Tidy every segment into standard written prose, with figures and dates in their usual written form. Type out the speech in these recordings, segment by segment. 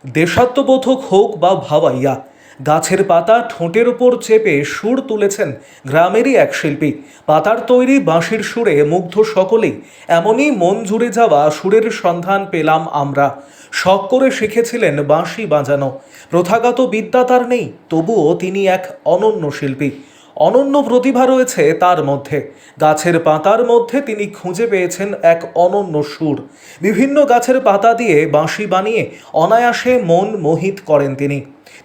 দেশাত্মবোধক হোক বা ভাওয়াইয়া, গাছের পাতা ঠোঁটের ওপর চেপে সুর তুলেছেন গ্রামেরই এক শিল্পী। পাতার তৈরি বাঁশির সুরে মুগ্ধ সকলেই। এমনই মন জুড়ে যাওয়া সুরের সন্ধান পেলাম আমরা। শখ করে শিখেছিলেন বাঁশি বাজানো। প্রথাগত বিদ্যা তার নেই, তবুও তিনি এক অনন্য শিল্পী। অনন্য প্রতিভা রয়েছে তার মধ্যে। গাছের পাতার মধ্যে তিনি খুঁজে পেয়েছেন এক অনন্য সুর। বিভিন্ন গাছের পাতা দিয়ে বাঁশি বানিয়ে অনায়াসে মন মোহিত করেন তিনি।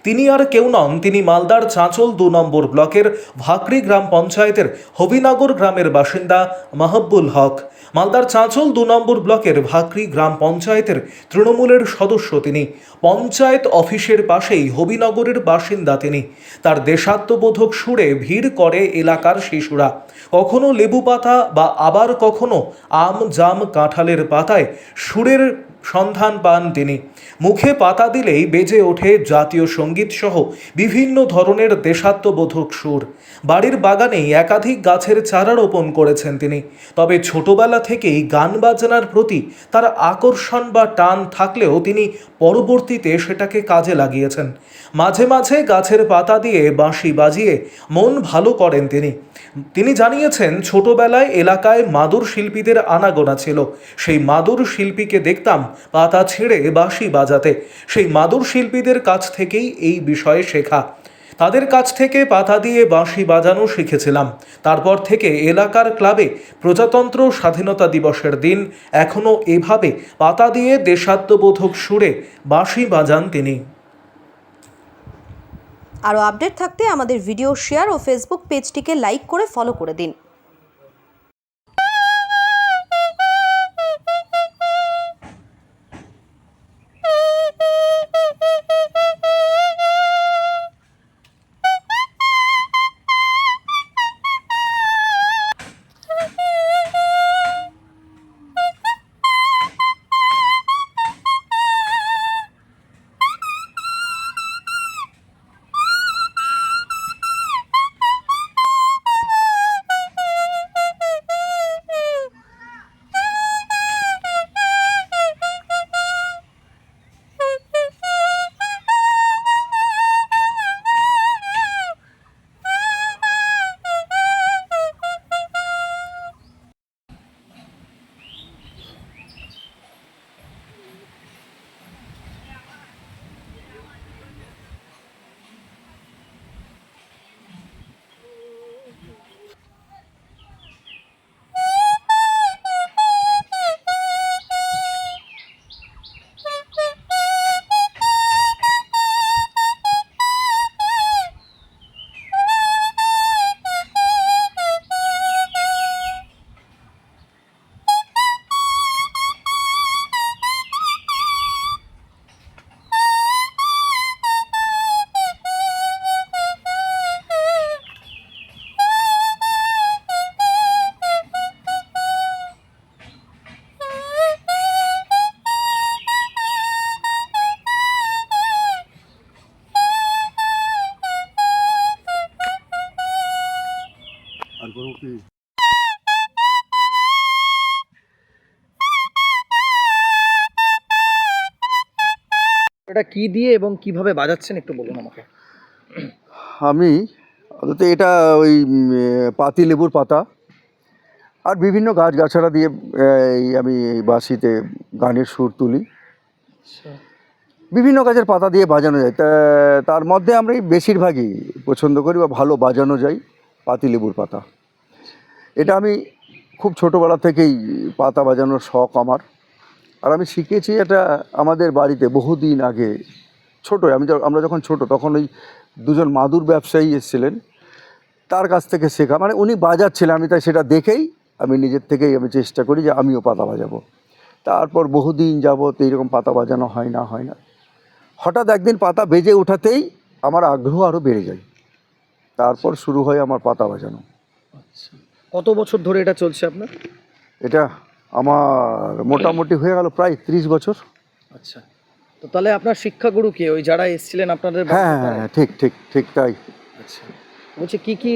তিনি আর কেউ নন, তিনি মালদার চাঁচল ২ নম্বর ব্লকের ভাকরি গ্রাম পঞ্চায়েতের হবিনগর গ্রামের বাসিন্দা মাহবুল হক। মালদার চাঁচল ২ নম্বর ব্লকের ভাকরি গ্রাম পঞ্চায়েতের তৃণমূলের সদস্য তিনি। পঞ্চায়েত অফিসের পাশেই হবিনগরের বাসিন্দা তিনি। তার দেশাত্মবোধক সুরে ভিড় করে এলাকার শিশুরা। কখনো লেবু পাতা বা আবার কখনো আম জাম কাঁঠালের পাতায় সুরের সন্ধান পান তিনি। মুখে পাতা দিলেই বেজে ওঠে জাতীয় সঙ্গীত সহ বিভিন্ন ধরনের দেশাত্মবোধক সুর। বাড়ির বাগানেই একাধিক গাছের চারা রোপণ করেছেন তিনি। তবে ছোটবেলা থেকেই গান বাজনার প্রতি তার আকর্ষণ বা টান থাকলেও তিনি পরবর্তীতে সেটাকে কাজে লাগিয়েছেন। মাঝে মাঝে গাছের পাতা দিয়ে বাঁশি বাজিয়ে মন ভালো করেন তিনি। তিনি জানিয়েছেন, ছোটবেলায় এলাকায় মাদুর শিল্পীদের আনাগোনা ছিল। সেই মাদুর শিল্পীকে দেখতাম পাতা ছেড়ে বাঁশি বাজাতে। সেই মাদুর শিল্পীদের কাছ থেকেই এই বিষয়ে শেখা। তাদের কাছ থেকে পাতা দিয়ে বাঁশি বাজানো শিখেছিলাম। তারপর থেকে এলাকার ক্লাবে প্রজাতন্ত্র স্বাধীনতা দিবসের দিন এখনও এভাবে পাতা দিয়ে দেশাত্মবোধক সুরে বাঁশি বাজান তিনি। আরও আপডেট থাকতে আমাদের ভিডিও শেয়ার ও ফেসবুক পেজটিকে লাইক করে ফলো করে দিন। আর করবো কি? এটা কি দিয়ে এবং কিভাবে বাজাচ্ছেন একটু বলুন আমাকে। আমি এটা ওই পাতি লেবুর পাতা আর বিভিন্ন গাছগাছড়া দিয়ে আমি এই বাঁশিতে গানের সুর তুলি। বিভিন্ন গাছের পাতা দিয়ে বাজানো যায়, তার মধ্যে আমরা বেশিরভাগই পছন্দ করি বা ভালো বাজানো যায় পাতি লেবুর পাতা। এটা আমি খুব ছোটোবেলা থেকেই পাতা বাজানোর শখ আমার। আর আমি শিখেছি এটা আমাদের বাড়িতে বহুদিন আগে। আমরা যখন ছোট তখন ওই দুজন মাদুর ব্যবসায়ী এসেছিলেন, তার কাছ থেকে শেখা। মানে উনি বাজাচ্ছিলেন, আমি তাই সেটা দেখেই আমি নিজের থেকেই আমি চেষ্টা করি যে আমিও পাতা বাজাবো। তারপর বহুদিন যাবত এইরকম পাতা বাজানো হয় না। হঠাৎ একদিন পাতা বেজে ওঠাতেই আমার আগ্রহ আরও বেড়ে যায়। তারপর শুরু হয় আমার পাতা বাজানো। আচ্ছা, কত বছর ধরে এটা চলছে আপনার? এটা আমার মোটামুটি হয়ে গেল প্রায় 30 বছর। আচ্ছা, তো তাহলে আপনার শিক্ষাগুরু কে? ওই যারা এসেছিলেন আপনাদের? হ্যাঁ, ঠিক তাই। আচ্ছা, বলছি কি কি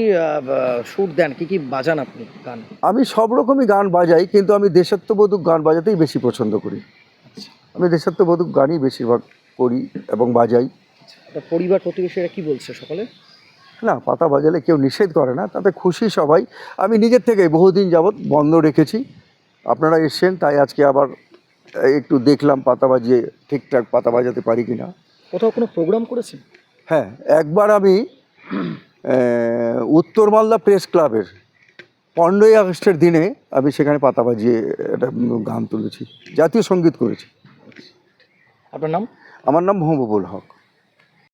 সুর দেন, কি কি বাজান আপনি গান? আমি সব রকমই গান বাজাই, কিন্তু আমি দেশাত্মবোধক গান বাজাতেই বেশি পছন্দ করি। আচ্ছা, আমি দেশাত্মবোধক গানই বেশিরভাগ করি এবং বাজাই। আপনার পরিবার প্রতিবেশীরা কি বলছে সকলে? না, পাতা বাজালে কেউ নিষেধ করে না, তাতে খুশি সবাই। আমি নিজের থেকেই বহুদিন যাবৎ বন্ধ রেখেছি, আপনারা এসছেন তাই আজকে আবার একটু দেখলাম পাতা বাজিয়ে ঠিকঠাক পাতা বাজাতে পারি কি না। কোথাও কোনো প্রোগ্রাম করেছেন? হ্যাঁ, একবার আমি উত্তর মালদা প্রেস ক্লাবের 15ই আগস্টের দিনে আমি সেখানে পাতা বাজিয়ে একটা গান তুলেছি, জাতীয় সঙ্গীত করেছি। আপনার নাম? আমার নাম মাহবুবুল হক।